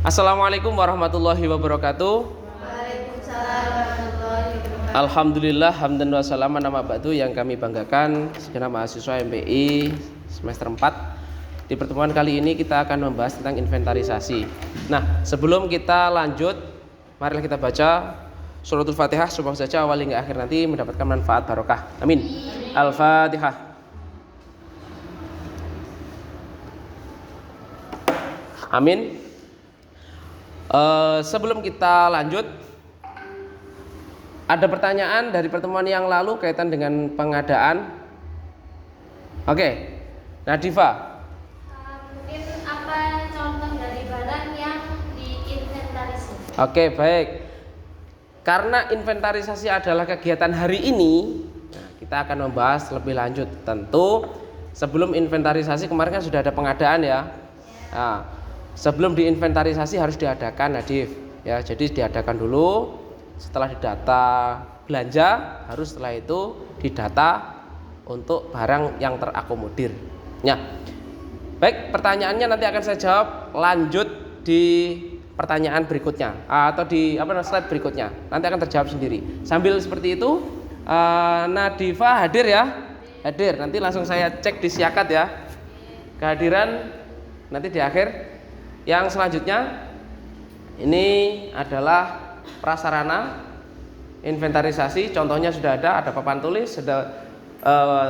Assalamualaikum warahmatullahi wabarakatuh. Waalaikumsalam warahmatullahi wabarakatuh. Alhamdulillah hamdan wa salaman nama ba'du, yang kami banggakan segenap mahasiswa MPI semester 4. Di pertemuan kali ini kita akan membahas tentang inventarisasi. Nah, sebelum kita lanjut, marilah kita baca suratul Fatihah supaya saja awal hingga akhir nanti mendapatkan manfaat barokah. Amin. Al-Fatihah. Amin. Sebelum kita lanjut, ada pertanyaan dari pertemuan yang lalu kaitan dengan pengadaan. Oke, Nadifa. Mungkin apa contoh dari barang yang diinventarisir? Oke, baik. Karena inventarisasi adalah kegiatan hari ini, kita akan membahas lebih lanjut. Tentu sebelum inventarisasi kemarin kan sudah ada pengadaan ya. Nah, sebelum diinventarisasi harus diadakan, Nadif. Ya, jadi diadakan dulu. Setelah didata belanja, harus setelah itu didata untuk barang yang terakomodir. Ya. Baik, pertanyaannya nanti akan saya jawab lanjut di pertanyaan berikutnya atau di slide berikutnya. Nanti akan terjawab sendiri. Sambil seperti itu, Nadifa hadir ya? Hadir. Nanti langsung saya cek di Siakat ya. Kehadiran nanti di akhir. Yang selanjutnya ini adalah prasarana inventarisasi. Contohnya sudah ada papan tulis, ada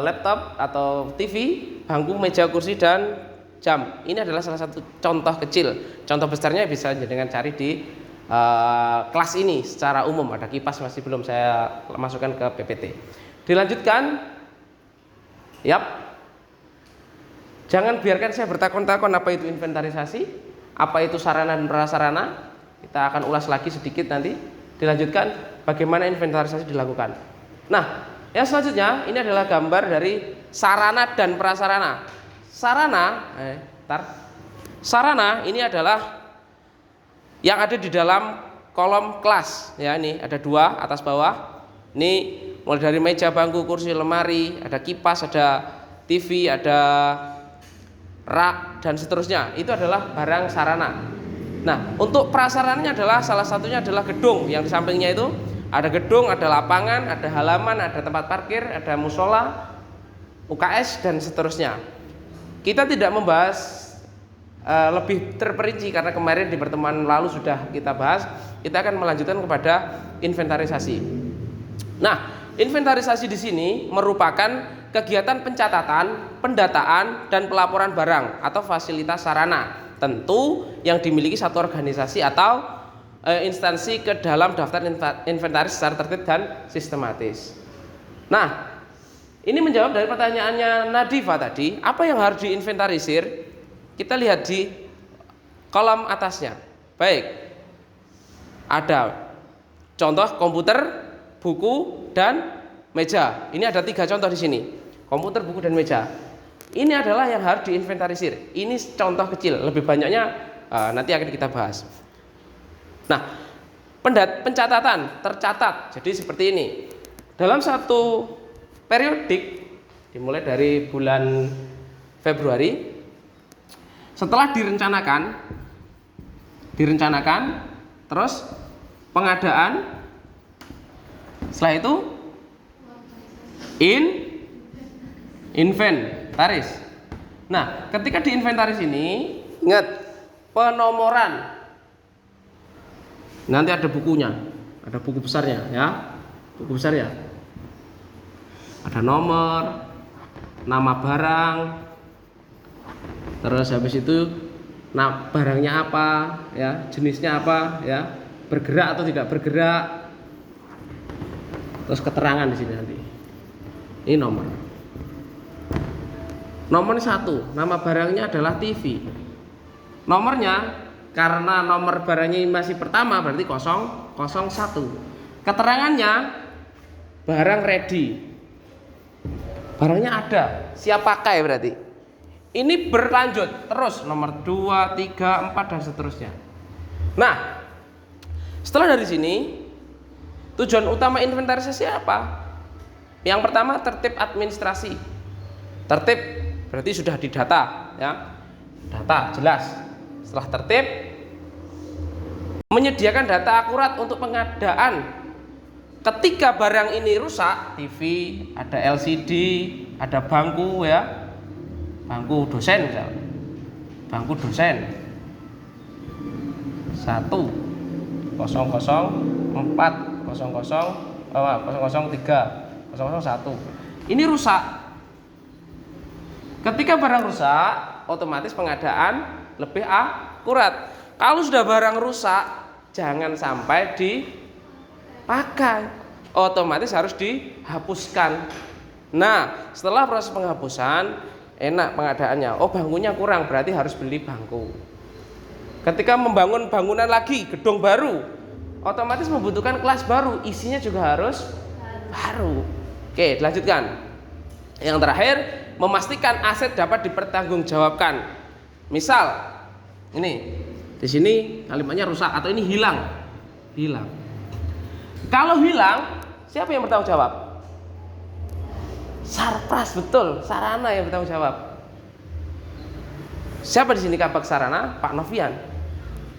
laptop atau TV, bangku, meja, kursi, dan jam. Ini adalah salah satu contoh kecil. Contoh besarnya bisa dengan cari di kelas ini secara umum. Ada kipas, masih belum saya masukkan ke PPT. Dilanjutkan. Yap. Jangan biarkan saya bertakon-takon apa itu inventarisasi, apa itu sarana dan prasarana. Kita akan ulas lagi sedikit nanti. Dilanjutkan bagaimana inventarisasi dilakukan. Nah, yang selanjutnya ini adalah gambar dari sarana dan prasarana. Sarana ini adalah yang ada di dalam kolom kelas. Ya, ini ada dua, atas bawah. Ini mulai dari meja, bangku, kursi, lemari, ada kipas, ada TV, ada rak, dan seterusnya. Itu adalah barang sarana. Nah, untuk prasarananya adalah salah satunya adalah gedung. Yang di sampingnya itu ada gedung, ada lapangan, ada halaman, ada tempat parkir, ada musola, UKS, dan seterusnya. Kita tidak membahas lebih terperinci karena kemarin di pertemuan lalu sudah kita bahas. Kita akan melanjutkan kepada inventarisasi. Nah, inventarisasi di sini merupakan kegiatan pencatatan, pendataan, dan pelaporan barang atau fasilitas sarana, tentu yang dimiliki satu organisasi atau instansi ke dalam daftar inventaris secara tertib dan sistematis. Nah, ini menjawab dari pertanyaannya Nadifa tadi, apa yang harus diinventarisir? Kita lihat di kolom atasnya. Baik, ada contoh komputer, buku, dan meja. Ini ada 3 contoh di sini. Komputer, buku, dan meja. Ini adalah yang harus diinventarisir. Ini contoh kecil, lebih banyaknya nanti akan kita bahas. Nah, pencatatan tercatat. Jadi seperti ini. Dalam satu periodik dimulai dari bulan Februari, setelah direncanakan, terus pengadaan, setelah itu inventaris. Nah, ketika di inventaris ini, ingat penomoran. Nanti ada bukunya, ada buku besarnya ya, buku besar ya. Ada nomor, nama barang, terus habis itu barangnya apa, ya, jenisnya apa, ya, bergerak atau tidak bergerak, terus keterangan di sini nanti. Ini nomor. Nomor 1, nama barangnya adalah TV. Nomornya karena nomor barangnya masih pertama berarti 001. Keterangannya barang ready. Barangnya ada, siap pakai berarti. Ini berlanjut terus nomor 2, 3, 4 dan seterusnya. Nah, setelah dari sini tujuan utama inventarisasi apa? Yang pertama tertib administrasi. Tertib berarti sudah didata ya. Data jelas. Setelah tertib menyediakan data akurat untuk pengadaan. Ketika barang ini rusak, TV, ada LCD, ada bangku ya, bangku dosen misalnya, bangku dosen 1 004 003 001 ini rusak. Ketika barang rusak, otomatis pengadaan lebih akurat. Kalau sudah barang rusak, jangan sampai dipakai, otomatis harus dihapuskan. Nah, setelah proses penghapusan, enak pengadaannya. Oh, bangkunya kurang, berarti harus beli bangku. Ketika membangun bangunan lagi, gedung baru, otomatis membutuhkan kelas baru, isinya juga harus baru. Oke, dilanjutkan. Yang terakhir, memastikan aset dapat dipertanggungjawabkan. Misal, ini di sini kalimatnya rusak atau ini hilang. Hilang. Kalau hilang, siapa yang bertanggung jawab? Sarpras, betul, sarana yang bertanggung jawab. Siapa di sini kabak sarana? Pak Novian.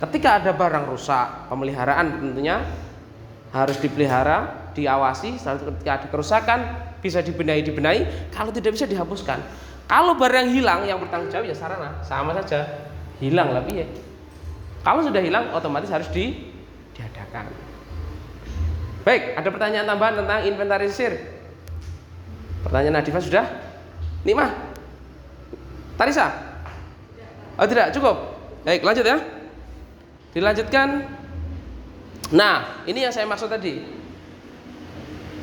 Ketika ada barang rusak, pemeliharaan tentunya harus dipelihara, diawasi. Setelah ketika ada kerusakan, bisa dibenahi. Kalau tidak bisa dihapuskan. Kalau barang hilang, yang bertanggung jawab ya sarana, sama saja. Hilang lah piye. Kalau sudah hilang, otomatis harus diadakan. Baik, ada pertanyaan tambahan tentang inventarisir. Pertanyaan Nadifah sudah? Nikmah? Tarisa? Oh tidak, cukup. Baik, lanjut ya. Dilanjutkan. Nah, ini yang saya maksud tadi.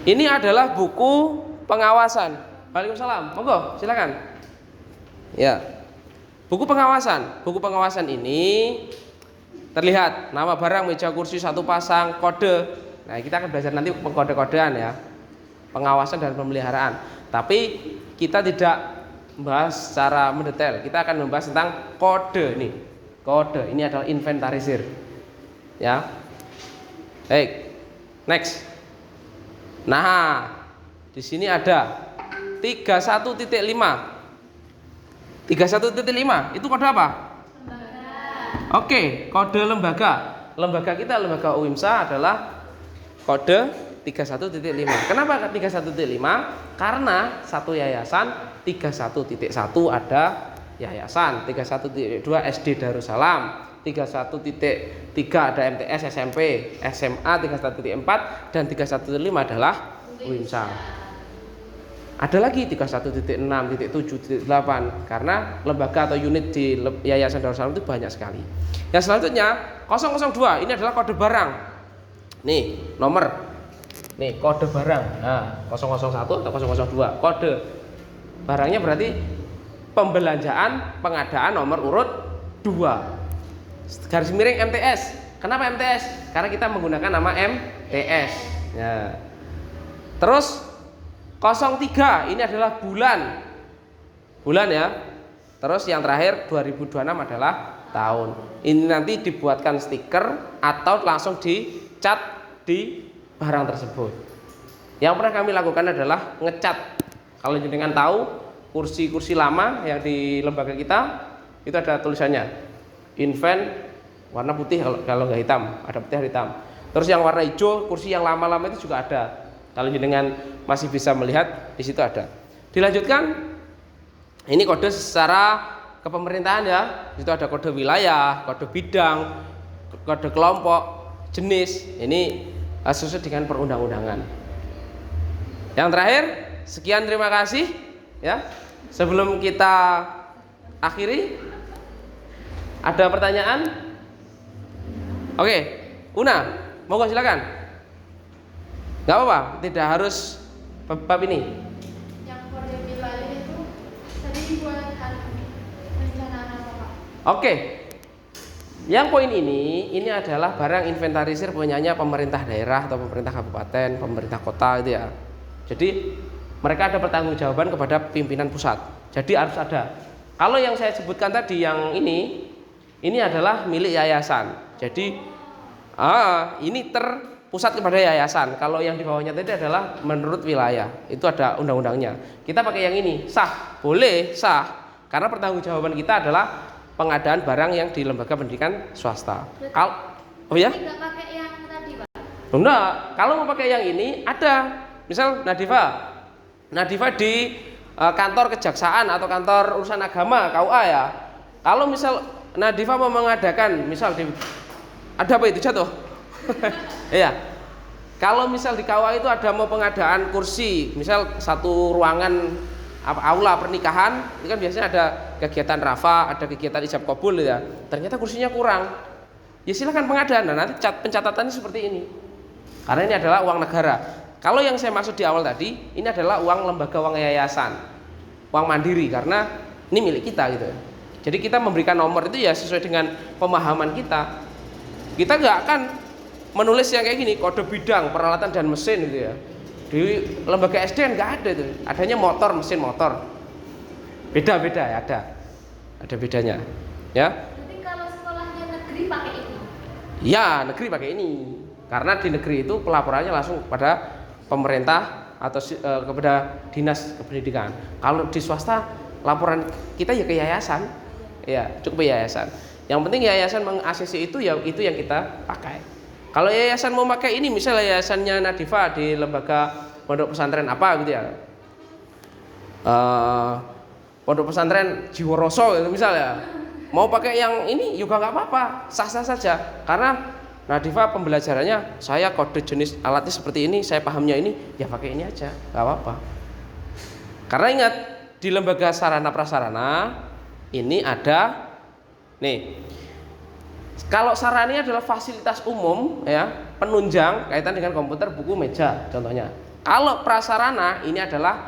Ini adalah buku pengawasan. Waalaikumsalam. Monggo, silakan. Ya. Buku pengawasan. Buku pengawasan ini terlihat nama barang, meja, kursi, satu pasang, kode. Nah, kita akan belajar nanti pengkode-kodean ya. Pengawasan dan pemeliharaan. Tapi kita tidak membahas secara mendetail. Kita akan membahas tentang kode nih. Kode ini adalah inventarisir. Ya. Baik. Next. Nah, di sini ada 31.5. 31.5 itu kode apa? Lembaga. Oke, kode lembaga. Lembaga kita, lembaga UIMSA adalah kode 31.5. Kenapa 31.5? Karena satu yayasan 31.1 ada yayasan, 31.2 SD Darussalam, 31.3 ada MTS, SMP, SMA 31.4 dan 31.5 adalah UIMSA. Ada lagi 31.6, 7.8 karena lembaga atau unit di Yayasan Darussalam itu banyak sekali. Yang selanjutnya 002 ini adalah kode barang. Nih, nomor. Nih, kode barang. Nah, 001 atau 002. Kode barangnya berarti pembelanjaan pengadaan nomor urut 2. Garis miring MTS. Kenapa MTS? Karena kita menggunakan nama MTS. Ya. Terus 03 ini adalah bulan. Bulan ya. Terus yang terakhir 2026 adalah tahun. Ini nanti dibuatkan stiker atau langsung dicat di barang tersebut. Yang pernah kami lakukan adalah ngecat. Kalau jenengan tahu kursi-kursi lama yang di lembaga kita itu ada tulisannya Invent warna putih, kalau nggak hitam ada putih hitam. Terus yang warna hijau kursi yang lama-lama itu juga ada. Kalau jenengan masih bisa melihat di situ ada. Dilanjutkan, ini kode secara kepemerintahan ya. Di situ ada kode wilayah, kode bidang, kode kelompok, jenis. Ini sesuai dengan perundang-undangan. Yang terakhir, sekian terima kasih ya. Sebelum kita akhiri, ada pertanyaan? Oke, Una, monggo silakan. Gak apa-apa, tidak harus bab ini. Yang kode wilayah itu tadi buat perencanaan apa Pak? Oke. Yang poin ini adalah barang inventarisir punyanya pemerintah daerah atau pemerintah kabupaten, pemerintah kota itu ya. Jadi mereka ada pertanggungjawaban kepada pimpinan pusat. Jadi harus ada. Kalau yang saya sebutkan tadi yang ini adalah milik yayasan. Jadi ini terpusat kepada yayasan. Kalau yang di bawahnya tadi adalah menurut wilayah. Itu ada undang-undangnya. Kita pakai yang ini, sah, boleh, sah. Karena pertanggungjawaban kita adalah pengadaan barang yang di lembaga pendidikan swasta. Oh ya? Jadi nggak pakai yang tadi, Pak? Enggak, kalau mau pakai yang ini ada. Misal Nadifa di kantor kejaksaan atau kantor urusan agama KUA ya. Kalau misal Nadifa mau mengadakan, misal ada apa itu jatuh? Iya. Kalau misal di KUA itu ada mau pengadaan kursi, misal satu ruangan aula pernikahan, itu kan biasanya ada kegiatan rafa, ada kegiatan ijab kabul ya. Ternyata kursinya kurang. Ya silakan pengadaan. Nah, nanti pencatatannya seperti ini. Karena ini adalah uang negara. Kalau yang saya maksud di awal tadi, ini adalah uang lembaga, uang yayasan, uang mandiri, karena ini milik kita gitu. Jadi kita memberikan nomor itu ya sesuai dengan pemahaman kita. Kita nggak akan menulis yang kayak gini, kode bidang, peralatan dan mesin gitu ya. Di lembaga SDN nggak ada itu. Adanya motor, mesin motor. Beda-beda ya, ada bedanya. Ya. Berarti kalau sekolahnya negeri pakai ini? Ya, negeri pakai ini. Karena di negeri itu pelaporannya langsung pada pemerintah atau kepada dinas kependidikan. Kalau di swasta laporan kita ya ke yayasan, ya cukup yayasan. Yang penting yayasan meng-ACC itu ya itu yang kita pakai. Kalau yayasan mau pakai ini, misalnya yayasannya Nadifa di lembaga pondok pesantren apa gitu ya, pondok pesantren Jiworoso gitu misalnya, mau pakai yang ini juga nggak apa-apa, sah-sah saja. Karena Nadifa pembelajarannya saya kode jenis alatnya seperti ini, saya pahamnya ini, ya pakai ini aja, nggak apa-apa. Karena ingat di lembaga sarana prasarana ini ada nih, kalau sarana ini adalah fasilitas umum ya, penunjang kaitan dengan komputer, buku, meja contohnya. Kalau prasarana ini adalah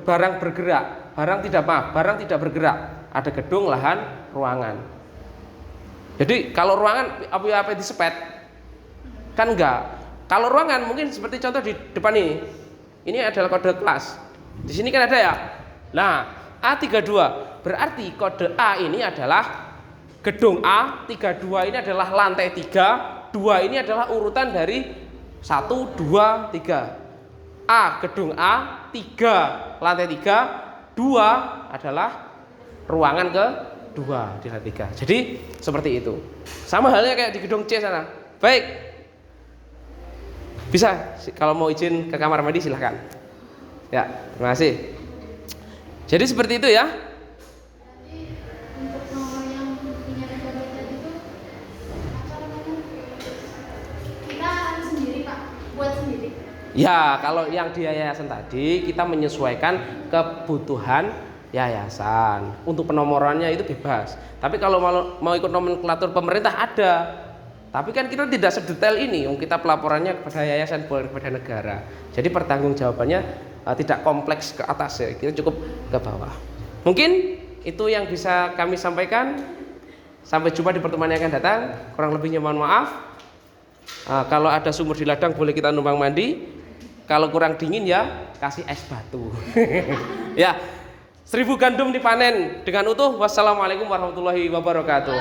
barang bergerak, barang tidak bergerak, ada gedung, lahan, ruangan. Jadi kalau ruangan apa disepet kan enggak. Kalau ruangan mungkin seperti contoh di depan ini. Ini adalah kode kelas. Di sini kan ada ya. Nah, A32 berarti kode A ini adalah gedung A, 32 ini adalah lantai 3, 2 ini adalah urutan dari 1, 2, 3. A gedung A, 3 lantai 3, 2 adalah ruangan ke 2 di lantai 3. Jadi seperti itu. Sama halnya kayak di gedung C sana. Baik. Bisa kalau mau izin ke kamar mandi silahkan. Ya, terima kasih. Jadi seperti itu ya. Jadi untuk nomor yang punya database tadi itu apa namanya? Kita harus sendiri, Pak, buat sendiri. Ya, kalau yang di yayasan tadi kita menyesuaikan kebutuhan yayasan. Untuk penomorannya itu bebas. Tapi kalau mau ikut nomenklatur pemerintah ada. Tapi kan kita tidak sedetail ini. Kita pelaporannya kepada yayasan, bukan kepada negara. Jadi pertanggungjawabannya tidak kompleks ke atas ya. Kita cukup ke bawah. Mungkin itu yang bisa kami sampaikan. Sampai jumpa di pertemuan yang akan datang. Kurang lebihnya mohon maaf. Kalau ada sumur di ladang boleh kita numpang mandi. Kalau kurang dingin ya kasih es batu. Ya. 1000 gandum dipanen dengan utuh. Wassalamualaikum warahmatullahi wabarakatuh.